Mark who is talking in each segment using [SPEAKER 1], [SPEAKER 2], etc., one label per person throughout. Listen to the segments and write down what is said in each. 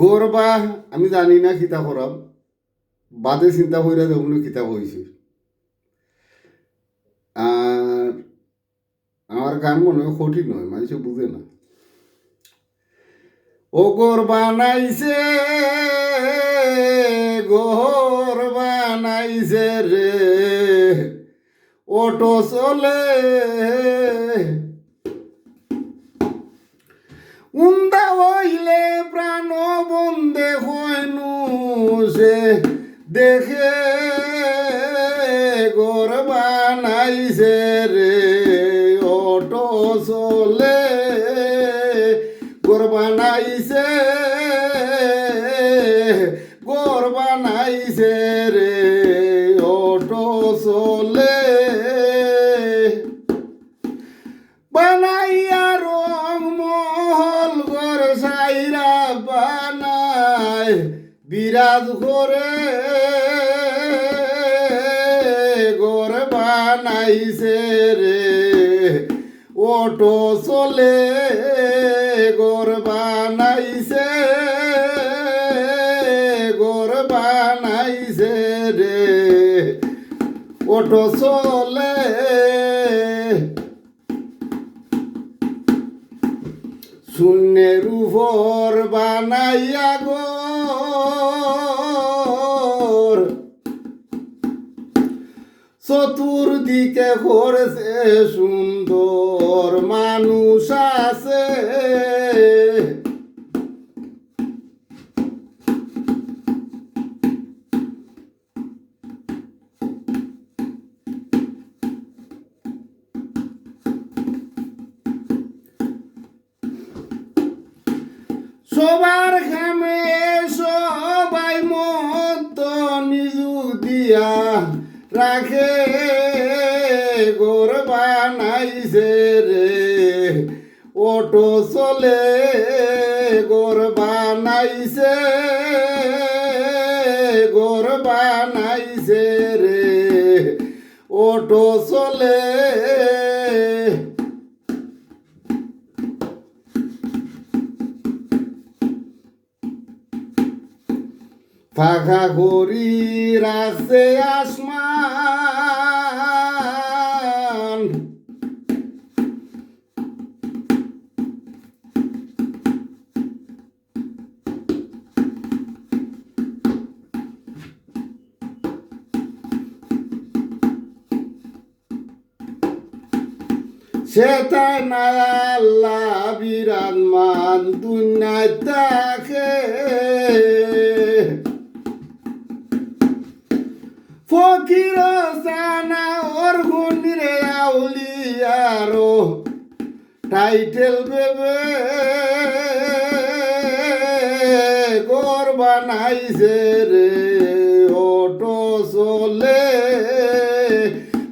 [SPEAKER 1] গরবা আমি জানি না কিতা করাম, বাদে চিন্তা কইরা দেখুন কিতা হয়েছে। আর আমার গান মনে হয় কঠিন নয়, মানুষে বুঝে না। ও গোর বানাইছে, গোর বানাইছে রে, অটো চলে উন্দা হইলে প্রাণ বন্দে হইনু সে দেখে গোর বানাইছে রে, অটো চলে গোর বানাইছে, গোর বানাইছে রে, অটো চলে বানাইয়া রং মহল গর সাইরা বানায় বিরাজ করে গর বানাইছে রে, অটো চলে গর বানাইছে, গর বানাইছে রে, অটো চলে শূন্যের উপর বানাইয়া গোর চতুর্দিকে করেছে সুন্দর মানুষ আছে, সবার খামে সবাই মত নিজু দিয়া রাখে গোর বানাইছে রে, অটো চলে গোর বানাইছে, গোর বানাইছে রে, অটো চলে ফাঁকা করি রাখছে আসমান, সেটাই না আল্লাহ বিরাজমান দুনিয়ায় থাকে, ফকির সানা ওর গুন্ডিরে আউলিয়ারো টাইটেল বেবে গোর বানাইছে রে, অটো চলে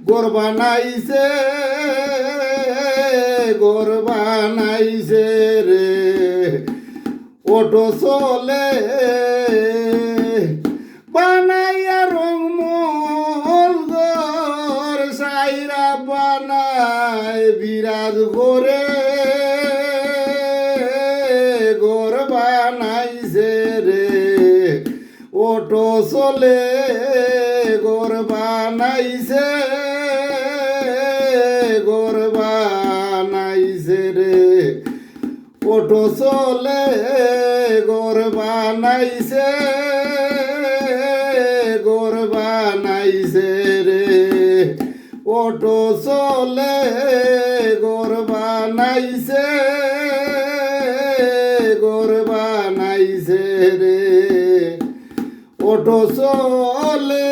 [SPEAKER 1] গোর বানাইছে, গোর বানাইছে রে, অটো চলে বানাইয়া রং মহল গর সাইরা বানায় বিরাজ করে গোর বানাইছে রে, অটো চলে গোর বানাইছে, গোর বানাইছে রে, অটো চলে গোর বানাইছে, গোর বানাইছে রে, অটো চলে গোর বানাইছে, গোর বানাইছে রে, অটো চলে।